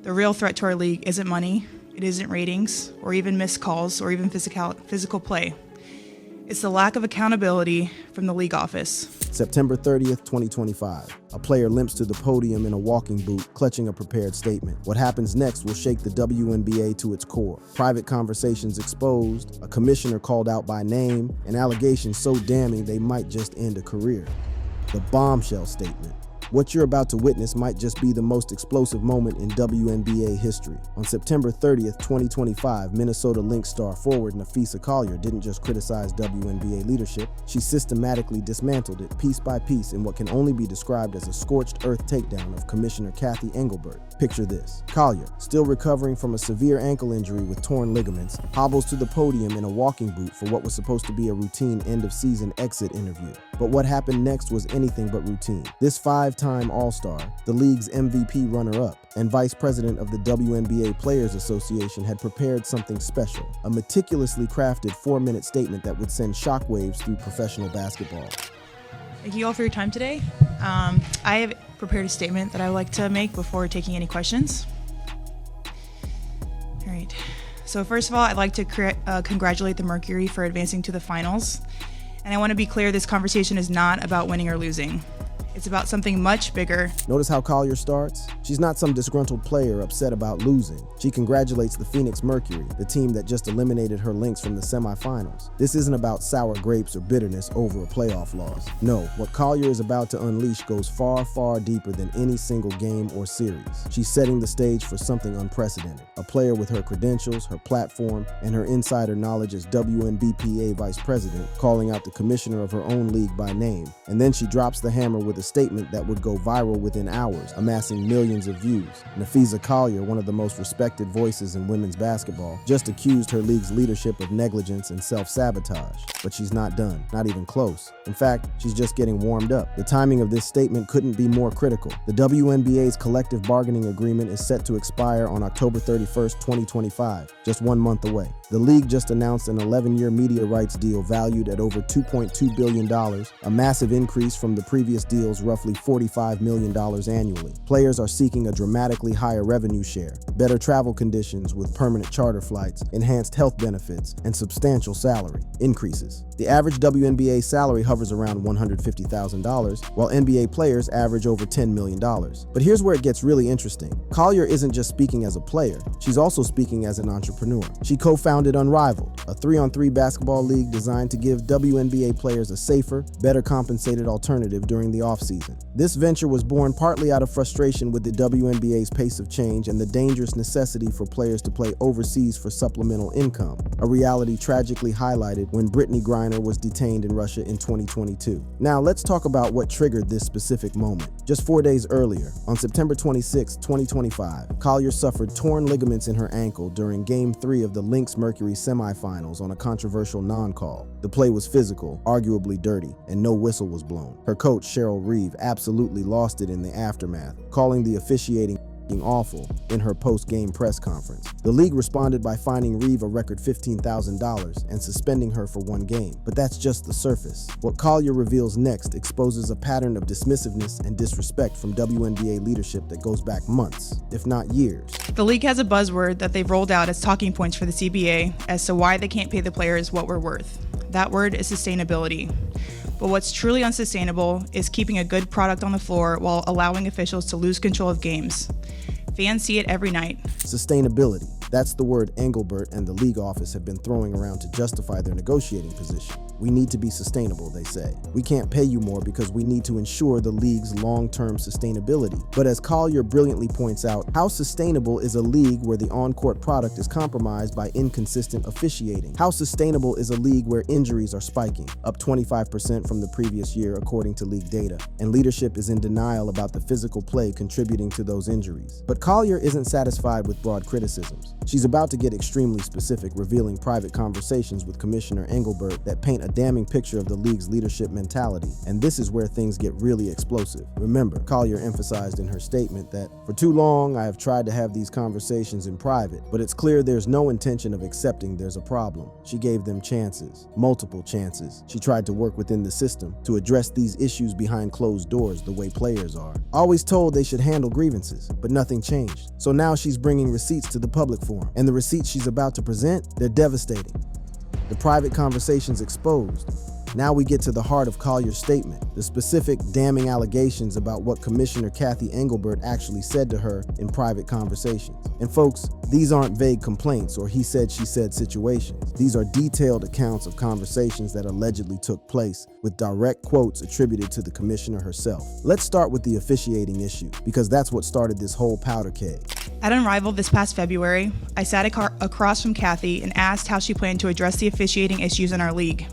The real threat to our league isn't money, it isn't ratings, or even missed calls, or even physical play. It's the lack of accountability from the league office. September 30th, 2025. A player limps to the podium in a walking boot, clutching a prepared statement. What happens next will shake the WNBA to its core. Private conversations exposed, a commissioner called out by name, and allegations so damning they might just end a career. The bombshell statement. What you're about to witness might just be the most explosive moment in WNBA history. On September 30th, 2025, Minnesota Lynx star forward Napheesa didn't just criticize WNBA leadership, she systematically dismantled it piece by piece in what can only be described as a scorched earth takedown of Commissioner Cathy Engelbert. Picture this. Collier, still recovering from a severe ankle injury with torn ligaments, hobbles to the podium in a walking boot for what was supposed to be a routine end-of-season exit interview. But what happened next was anything but routine. This five-time All-Star, the league's MVP runner-up, and vice president of the WNBA Players Association had prepared something special, a meticulously crafted 4-minute statement that would send shockwaves through professional basketball. Thank you all for your time today. I have prepared a statement that I would like to make before taking any questions. All right. So first of all, I'd like to congratulate the Mercury for advancing to the finals. And I want to be clear, this conversation is not about winning or losing. It's about something much bigger. Notice how Collier starts? She's not some disgruntled player upset about losing. She congratulates the Phoenix Mercury, the team that just eliminated her Lynx from the semifinals. This isn't about sour grapes or bitterness over a playoff loss. No, what Collier is about to unleash goes far, far deeper than any single game or series. She's setting the stage for something unprecedented. A player with her credentials, her platform, and her insider knowledge as WNBPA vice president, calling out the commissioner of her own league by name. And then she drops the hammer with a statement that would go viral within hours, amassing millions of views. Napheesa, one of the most respected voices in women's basketball, just accused her league's leadership of negligence and self-sabotage. But she's not done, not even close. In fact, she's just getting warmed up. The timing of this statement couldn't be more critical. The WNBA's collective bargaining agreement is set to expire on October 31st, 2025, just 1 month away. The league just announced an 11-year media rights deal valued at over $2.2 billion, a massive increase from the previous deal's roughly $45 million annually. Players are seeking a dramatically higher revenue share, better travel conditions with permanent charter flights, enhanced health benefits, and substantial salary increases. The average WNBA salary hovers around $150,000, while NBA players average over $10 million. But here's where it gets really interesting. Collier isn't just speaking as a player, she's also speaking as an entrepreneur. She co-founded Unrivaled, a 3-on-3 basketball league designed to give WNBA players a safer, better compensated alternative during the offseason. This venture was born partly out of frustration with the WNBA's pace of change and the dangerous necessity for players to play overseas for supplemental income, a reality tragically highlighted when Brittany Griner was detained in Russia in 2022. Now let's talk about what triggered this specific moment. Just 4 days earlier, on September 26, 2025, Collier suffered torn ligaments in her ankle during Game 3 of the Lynx Mercury semifinals on a controversial non-call. The play was physical, arguably dirty, and no whistle was blown. Her coach, Cheryl Reeve, absolutely lost it in the aftermath, calling the officiating awful in her post-game press conference. The league responded by fining Reeve a record $15,000 and suspending her for 1 game. But that's just the surface. What Collier reveals next exposes a pattern of dismissiveness and disrespect from WNBA leadership that goes back months, if not years. The league has a buzzword that they've rolled out as talking points for the CBA as to why they can't pay the players what we're worth. That word is sustainability. But what's truly unsustainable is keeping a good product on the floor while allowing officials to lose control of games. Fans see it every night. Sustainability. That's the word Engelbert and the league office have been throwing around to justify their negotiating position. We need to be sustainable, they say. We can't pay you more because we need to ensure the league's long-term sustainability. But as Collier brilliantly points out, how sustainable is a league where the on-court product is compromised by inconsistent officiating? How sustainable is a league where injuries are spiking, up 25% from the previous year according to league data, and leadership is in denial about the physical play contributing to those injuries? But Collier isn't satisfied with broad criticisms. She's about to get extremely specific, revealing private conversations with Commissioner Engelbert that paint a damning picture of the league's leadership mentality, and this is where things get really explosive. Remember, Collier emphasized in her statement that, "For too long, I have tried to have these conversations in private, but it's clear there's no intention of accepting there's a problem." She gave them chances, multiple chances. She tried to work within the system to address these issues behind closed doors the way players are. Always told they should handle grievances, but nothing changed. So now she's bringing receipts to the public forum, and the receipts she's about to present, they're devastating. The private conversations exposed. Now we get to the heart of Collier's statement, the specific damning allegations about what Commissioner Cathy Engelbert actually said to her in private conversations. And folks, these aren't vague complaints or he said, she said situations. These are detailed accounts of conversations that allegedly took place, with direct quotes attributed to the commissioner herself. Let's start with the officiating issue, because that's what started this whole powder keg. At Unrivaled this past February, I sat across from Cathy and asked how she planned to address the officiating issues in our league.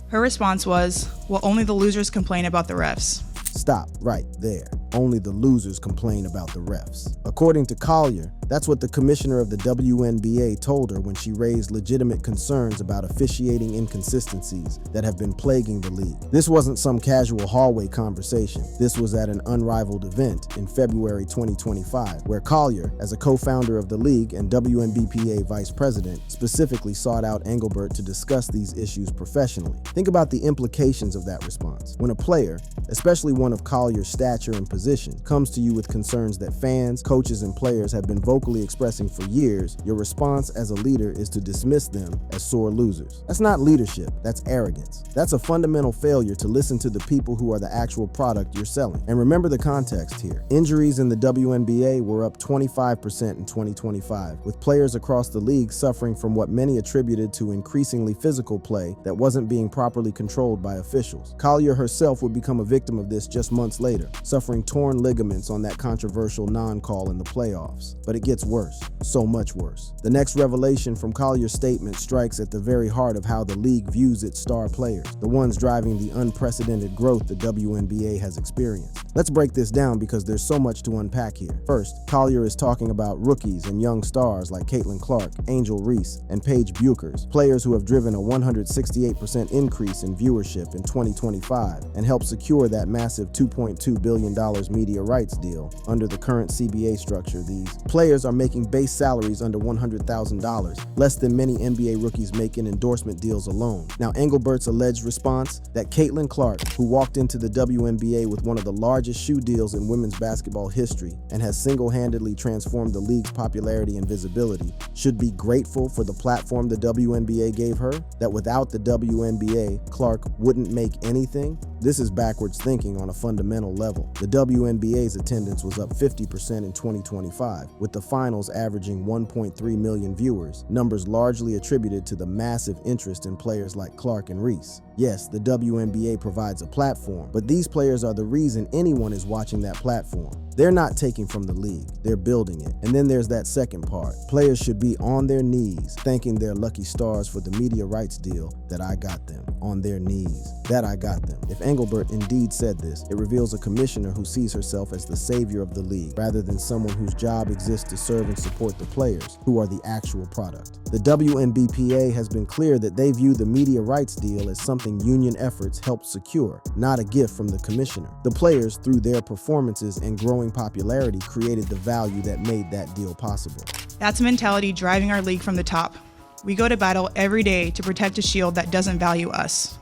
Her response was, "Well, only the losers complain about the refs." Stop right there. Only the losers complain about the refs. According to Collier, that's what the commissioner of the WNBA told her when she raised legitimate concerns about officiating inconsistencies that have been plaguing the league. This wasn't some casual hallway conversation. This was at an Unrivaled event in February 2025, where Collier, as a co-founder of the league and WNBPA vice president, specifically sought out Engelbert to discuss these issues professionally. Think about the implications of that response. When a player, especially one of Collier's stature and position, comes to you with concerns that fans, coaches, and players have been vocally expressing for years, your response as a leader is to dismiss them as sore losers. That's not leadership, that's arrogance. That's a fundamental failure to listen to the people who are the actual product you're selling. And remember the context here. Injuries in the WNBA were up 25% in 2025, with players across the league suffering from what many attributed to increasingly physical play that wasn't being properly controlled by officials. Collier herself would become a victim of this just months later, suffering torn ligaments on that controversial non-call in the playoffs. But it gets worse, so much worse. The next revelation from Collier's statement strikes at the very heart of how the league views its star players, the ones driving the unprecedented growth the WNBA has experienced. Let's break this down because there's so much to unpack here. First, Collier is talking about rookies and young stars like Caitlin Clark, Angel Reese, and Paige Buchers, players who have driven a 168% increase in viewership in 2025 and helped secure that massive $2.2 billion media rights deal. Under the current CBA structure, these players are making base salaries under $100,000, less than many NBA rookies make in endorsement deals alone. Now, Engelbert's alleged response, that Caitlin Clark, who walked into the WNBA with one of the largest shoe deals in women's basketball history and has single-handedly transformed the league's popularity and visibility, should be grateful for the platform the WNBA gave her, that without the WNBA, Clark wouldn't make anything. This is backwards thinking on a fundamental level. The WNBA's attendance was up 50% in 2025, with the finals averaging 1.3 million viewers, numbers largely attributed to the massive interest in players like Clark and Reese. Yes, the WNBA provides a platform, but these players are the reason anyone is watching that platform. They're not taking from the league, they're building it. And then there's that second part. Players should be on their knees, thanking their lucky stars for the media rights deal that I got them. On their knees. That I got them. If Engelbert indeed said this, it reveals a commissioner who sees herself as the savior of the league, rather than someone whose job exists to serve and support the players, who are the actual product. The WNBPA has been clear that they view the media rights deal as something union efforts helped secure, not a gift from the commissioner. The players, through their performances and growing popularity, created the value that made that deal possible. That's a mentality driving our league from the top. We go to battle every day to protect a shield that doesn't value us.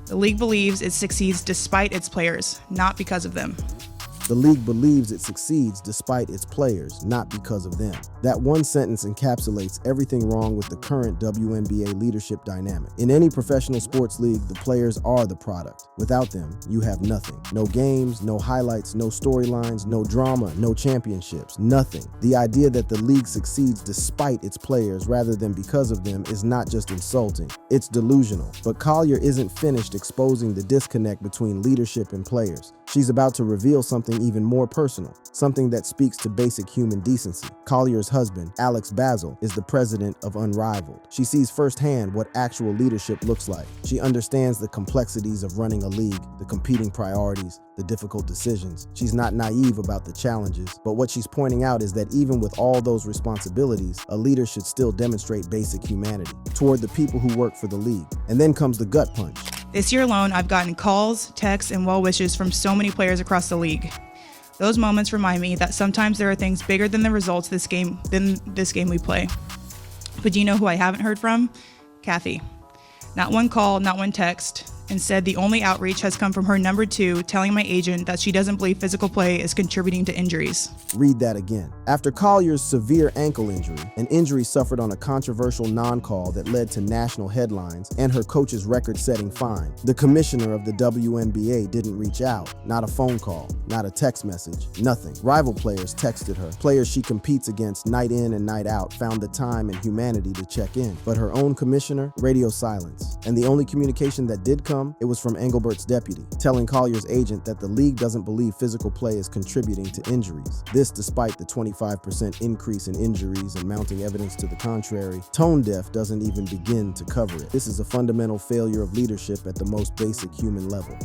The league believes it succeeds despite its players, not because of them. The league believes it succeeds despite its players, not because of them. That one sentence encapsulates everything wrong with the current WNBA leadership dynamic. In any professional sports league, the players are the product. Without them, you have nothing. No games, no highlights, no storylines, no drama, no championships, nothing. The idea that the league succeeds despite its players rather than because of them is not just insulting, it's delusional. But Collier isn't finished exposing the disconnect between leadership and players. She's about to reveal something even more personal, something that speaks to basic human decency. Collier's husband, Alex Basil, is the president of Unrivaled. She sees firsthand what actual leadership looks like. She understands the complexities of running a league, the competing priorities, the difficult decisions. She's not naive about the challenges, but what she's pointing out is that even with all those responsibilities, a leader should still demonstrate basic humanity toward the people who work for the league. And then comes the gut punch. This year alone, I've gotten calls, texts, and well wishes from so many players across the league. Those moments remind me that sometimes there are things bigger than the results than this game we play. But do you know who I haven't heard from? Cathy. Not one call, not one text. Instead, the only outreach has come from her number 2 telling my agent that she doesn't believe physical play is contributing to injuries. Read that again. After Collier's severe ankle injury, an injury suffered on a controversial non-call that led to national headlines and her coach's record-setting fine, the commissioner of the WNBA didn't reach out. Not a phone call, not a text message, nothing. Rival players texted her. Players she competes against night in and night out found the time and humanity to check in. But her own commissioner, radio silence. And the only communication that did come, it was from Engelbert's deputy, telling Collier's agent that the league doesn't believe physical play is contributing to injuries. This despite the 25% increase in injuries and mounting evidence to the contrary. Tone deaf doesn't even begin to cover it. This is a fundamental failure of leadership at the most basic human level.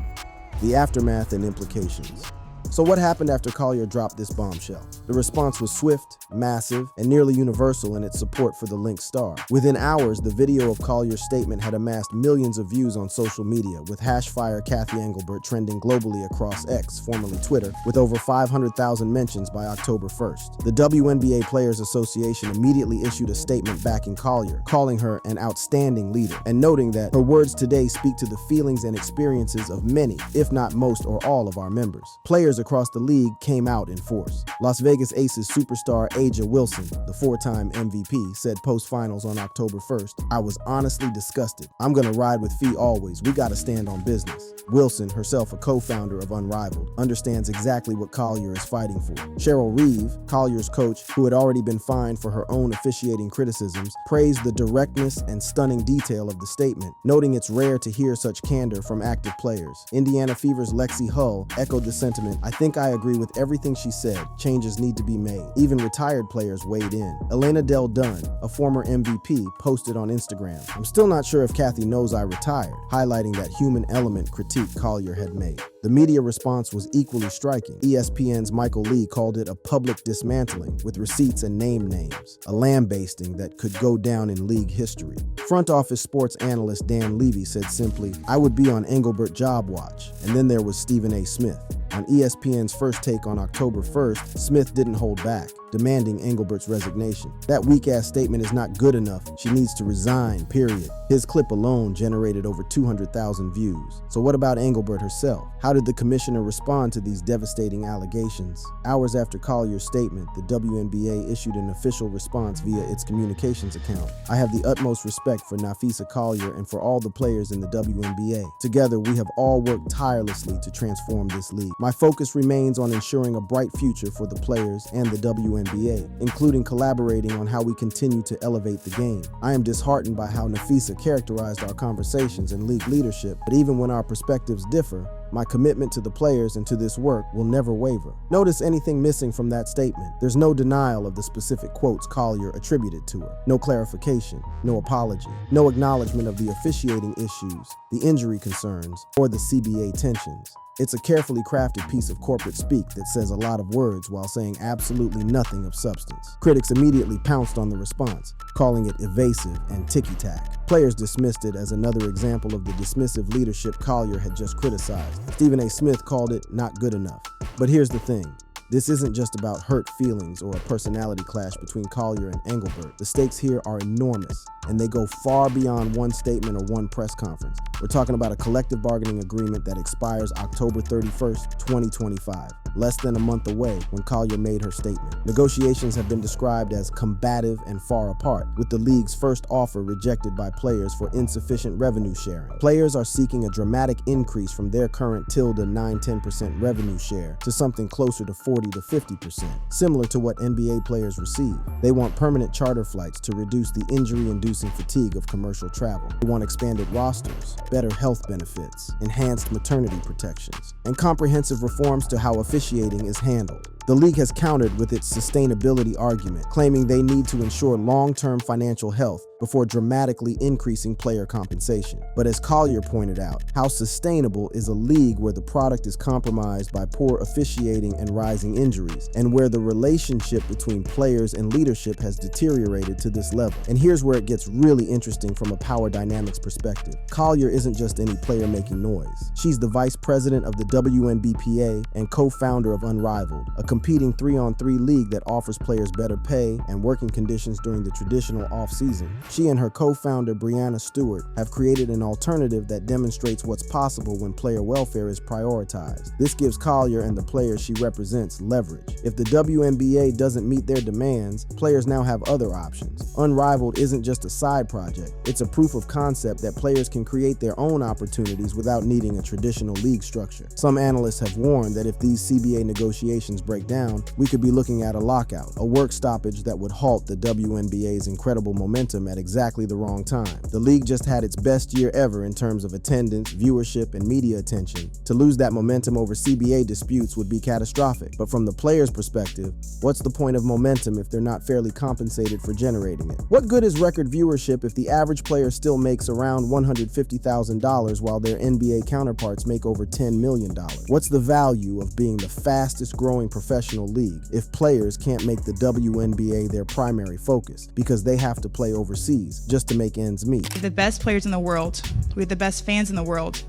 The aftermath and implications. So what happened after Collier dropped this bombshell? The response was swift, massive, and nearly universal in its support for the Lynx star. Within hours, the video of Collier's statement had amassed millions of views on social media, with #fire Cathy Engelbert trending globally across X, formerly Twitter, with over 500,000 mentions by October 1st. The WNBA Players Association immediately issued a statement backing Collier, calling her an outstanding leader, and noting that her words today speak to the feelings and experiences of many, if not most or all of our members. Players across the league came out in force. Las Vegas Aces superstar A'ja Wilson, the 4-time MVP, said post-finals on October 1st, "I was honestly disgusted. I'm gonna ride with Fee always. We gotta stand on business." Wilson, herself a co-founder of Unrivaled, understands exactly what Collier is fighting for. Cheryl Reeve, Collier's coach, who had already been fined for her own officiating criticisms, praised the directness and stunning detail of the statement, noting it's rare to hear such candor from active players. Indiana Fever's Lexi Hull echoed the sentiment, "I think I agree with everything she said. Changes need to be made." Even retired players weighed in. Elena Del Dunn, a former MVP, posted on Instagram, "I'm still not sure if Cathy knows I retired," highlighting that human element critique Collier had made. The media response was equally striking. ESPN's Michael Lee called it a public dismantling with receipts and name names, a lambasting that could go down in league history. Front office sports analyst Dan Levy said simply, "I would be on Engelbert job watch." And then there was Stephen A. Smith. On ESPN's First Take on October 1st, Smith didn't hold back, demanding Engelbert's resignation. "That weak-ass statement is not good enough. She needs to resign, period." His clip alone generated over 200,000 views. So what about Engelbert herself? How did the commissioner respond to these devastating allegations? Hours after Collier's statement, the WNBA issued an official response via its communications account. "I have the utmost respect for Napheesa Collier and for all the players in the WNBA. Together, we have all worked tirelessly to transform this league. My focus remains on ensuring a bright future for the players and the WNBA, including collaborating on how we continue to elevate the game. I am disheartened by how Napheesa characterized our conversations and league leadership, but even when our perspectives differ, my commitment to the players and to this work will never waver." Notice anything missing from that statement. There's no denial of the specific quotes Collier attributed to her. No clarification, no apology, no acknowledgement of the officiating issues, the injury concerns, or the CBA tensions. It's a carefully crafted piece of corporate speak that says a lot of words while saying absolutely nothing of substance. Critics immediately pounced on the response, calling it evasive and ticky-tack. Players dismissed it as another example of the dismissive leadership Collier had just criticized. Stephen A. Smith called it not good enough. But here's the thing. This isn't just about hurt feelings or a personality clash between Collier and Engelbert. The stakes here are enormous, and they go far beyond one statement or one press conference. We're talking about a collective bargaining agreement that expires October 31st, 2025, less than a month away when Collier made her statement. Negotiations have been described as combative and far apart, with the league's first offer rejected by players for insufficient revenue sharing. Players are seeking a dramatic increase from their current 9-10% revenue share to something closer to 40 40 to 50%, similar to what NBA players receive. They want permanent charter flights to reduce the injury-inducing fatigue of commercial travel. They want expanded rosters, better health benefits, enhanced maternity protections, and comprehensive reforms to how officiating is handled. The league has countered with its sustainability argument, claiming they need to ensure long-term financial health before dramatically increasing player compensation. But as Collier pointed out, how sustainable is a league where the product is compromised by poor officiating and rising injuries, and where the relationship between players and leadership has deteriorated to this level? And here's where it gets really interesting from a power dynamics perspective. Collier isn't just any player making noise. She's the vice president of the WNBPA and co-founder of Unrivaled, a competing 3-on-3 league that offers players better pay and working conditions during the traditional off-season. She and her co-founder Brianna Stewart have created an alternative that demonstrates what's possible when player welfare is prioritized. This gives Collier and the players she represents leverage. If the WNBA doesn't meet their demands, players now have other options. Unrivaled isn't just a side project, it's a proof of concept that players can create their own opportunities without needing a traditional league structure. Some analysts have warned that if these CBA negotiations break down, we could be looking at a lockout, a work stoppage that would halt the WNBA's incredible momentum at exactly the wrong time. The league just had its best year ever in terms of attendance, viewership, and media attention. To lose that momentum over CBA disputes would be catastrophic. But from the players' perspective, what's the point of momentum if they're not fairly compensated for generating it? What good is record viewership if the average player still makes around $150,000 while their NBA counterparts make over $10 million? What's the value of being the fastest growing professional league if players can't make the WNBA their primary focus because they have to play overseas just to make ends meet? We have the best players in the world. We have the best fans in the world.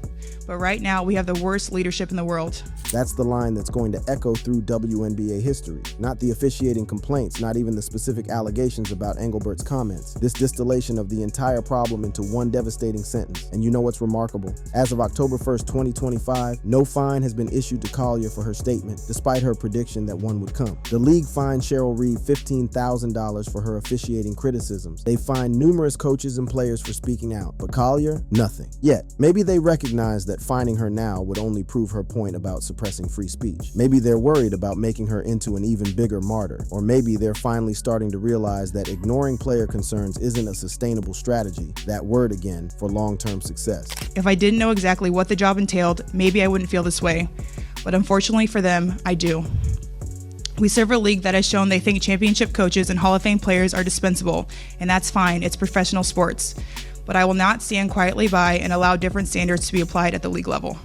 But right now, we have the worst leadership in the world. That's the line that's going to echo through WNBA history. Not the officiating complaints, not even the specific allegations about Engelbert's comments. This distillation of the entire problem into one devastating sentence. And you know what's remarkable? As of October 1st, 2025, no fine has been issued to Collier for her statement, despite her prediction that one would come. The league fined Cheryl Reed $15,000 for her officiating criticisms. They fined numerous coaches and players for speaking out, but Collier, nothing. Yet, maybe they recognize that fining her now would only prove her point about suppressing free speech. Maybe they're worried about making her into an even bigger martyr. Or maybe they're finally starting to realize that ignoring player concerns isn't a sustainable strategy, that word again, for long-term success. If I didn't know exactly what the job entailed, maybe I wouldn't feel this way. But unfortunately for them, I do. We serve a league that has shown they think championship coaches and Hall of Fame players are dispensable, and that's fine, it's professional sports. But I will not stand quietly by and allow different standards to be applied at the league level.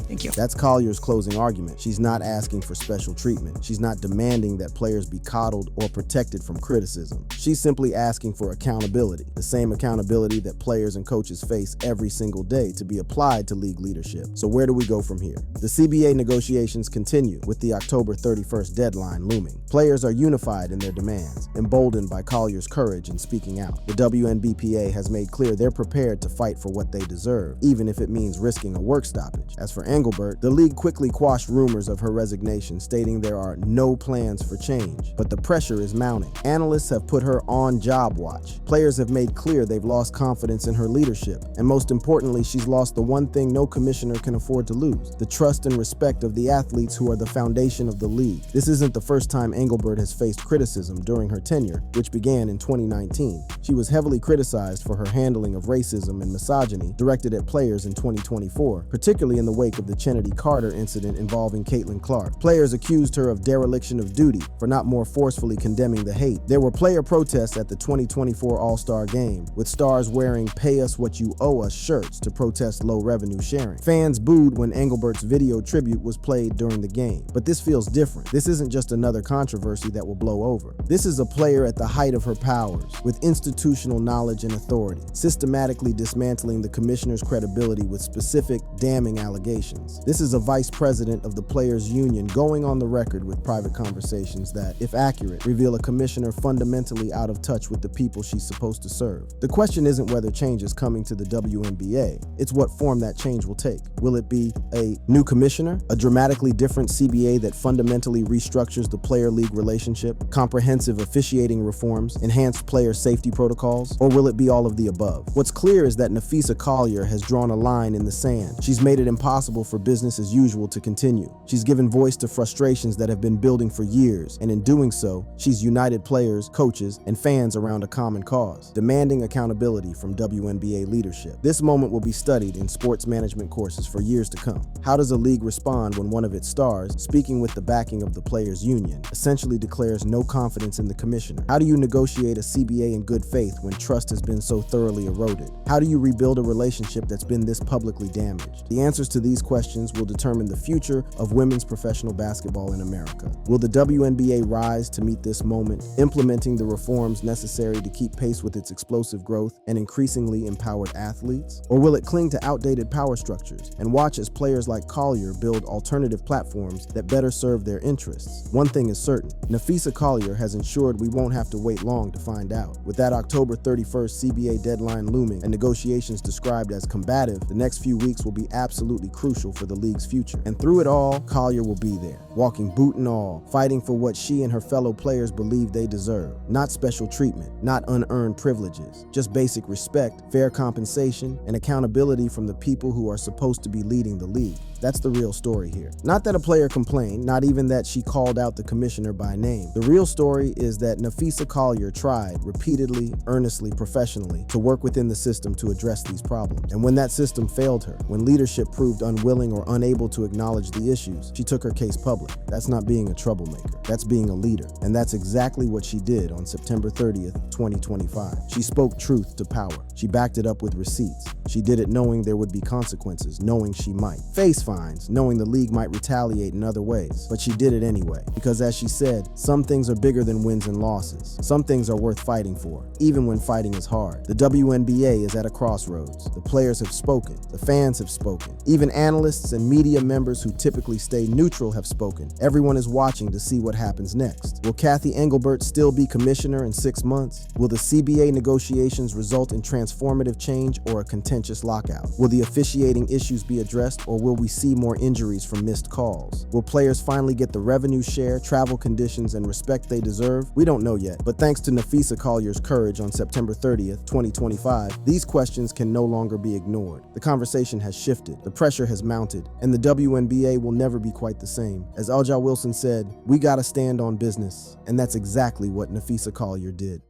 Thank you. That's Collier's closing argument. She's not asking for special treatment. She's not demanding that players be coddled or protected from criticism. She's simply asking for accountability, the same accountability that players and coaches face every single day, to be applied to league leadership. So where do we go from here? The CBA negotiations continue with the October 31st deadline looming. Players are unified in their demands, emboldened by Collier's courage in speaking out. The WNBPA has made clear they're prepared to fight for what they deserve, even if it means risking a work stoppage. As for Engelbert, the league quickly quashed rumors of her resignation, stating there are no plans for change. But the pressure is mounting. Analysts have put her on job watch. Players have made clear they've lost confidence in her leadership. And most importantly, she's lost the one thing no commissioner can afford to lose: the trust and respect of the athletes who are the foundation of the league. This isn't the first time Engelbert has faced criticism during her tenure, which began in 2019. She was heavily criticized for her handling of racism and misogyny directed at players in 2024, particularly in the wake of the Chennedy Carter incident involving Caitlin Clark. Players accused her of dereliction of duty for not more forcefully condemning the hate. There were player protests at the 2024 All-Star Game, with stars wearing "Pay Us What You Owe Us" shirts to protest low revenue sharing. Fans booed when Engelbert's video tribute was played during the game. But this feels different. This isn't just another controversy that will blow over. This is a player at the height of her powers, with institutional knowledge and authority, systematically dismantling the commissioner's credibility with specific, damning allegations. This is a vice president of the Players Union going on the record with private conversations that, if accurate, reveal a commissioner fundamentally out of touch with the people she's supposed to serve. The question isn't whether change is coming to the WNBA, it's what form that change will take. Will it be a new commissioner, a dramatically different CBA that fundamentally restructures the player-league relationship, comprehensive officiating reforms, enhanced player safety protocols, or will it be all of the above? What's clear is that Napheesa Collier has drawn a line in the sand. She's made it impossible impossible for business as usual to continue. She's given voice to frustrations that have been building for years, and in doing so, she's united players, coaches, and fans around a common cause, demanding accountability from WNBA leadership. This moment will be studied in sports management courses for years to come. How does a league respond when one of its stars, speaking with the backing of the players' union, essentially declares no confidence in the commissioner? How do you negotiate a CBA in good faith when trust has been so thoroughly eroded? How do you rebuild a relationship that's been this publicly damaged? The answers to these questions will determine the future of women's professional basketball in America. Will the WNBA rise to meet this moment, implementing the reforms necessary to keep pace with its explosive growth and increasingly empowered athletes? Or will it cling to outdated power structures and watch as players like Collier build alternative platforms that better serve their interests? One thing is certain, Napheesa Collier has ensured we won't have to wait long to find out. With that October 31st CBA deadline looming and negotiations described as combative, the next few weeks will be absolutely crucial for the league's future. And through it all, Collier will be there, walking boot and all, fighting for what she and her fellow players believe they deserve. Not special treatment, not unearned privileges, just basic respect, fair compensation, and accountability from the people who are supposed to be leading the league. That's the real story here. Not that a player complained, not even that she called out the commissioner by name. The real story is that Napheesa Collier tried repeatedly, earnestly, professionally to work within the system to address these problems. And when that system failed her, when leadership proved unwilling or unable to acknowledge the issues, she took her case public. That's not being a troublemaker. That's being a leader. And that's exactly what she did on September 30th, 2025. She spoke truth to power. She backed it up with receipts. She did it knowing there would be consequences, knowing she might face fines, knowing the league might retaliate in other ways. But she did it anyway, because as she said, some things are bigger than wins and losses. Some things are worth fighting for, even when fighting is hard. The WNBA is at a crossroads. The players have spoken. The fans have spoken. Even analysts and media members who typically stay neutral have spoken. Everyone is watching to see what happens next. Will Cathy Engelbert still be commissioner in 6 months? Will the CBA negotiations result in transformative change or a contentious lockout? Will the officiating issues be addressed, or will we see more injuries from missed calls? Will players finally get the revenue share, travel conditions, and respect they deserve? We don't know yet, but thanks to Napheesa Collier's courage on September 30th, 2025, these questions can no longer be ignored. The conversation has shifted, the pressure has mounted, and the WNBA will never be quite the same. As Alja Wilson said, we gotta stand on business, and that's exactly what Napheesa Collier did.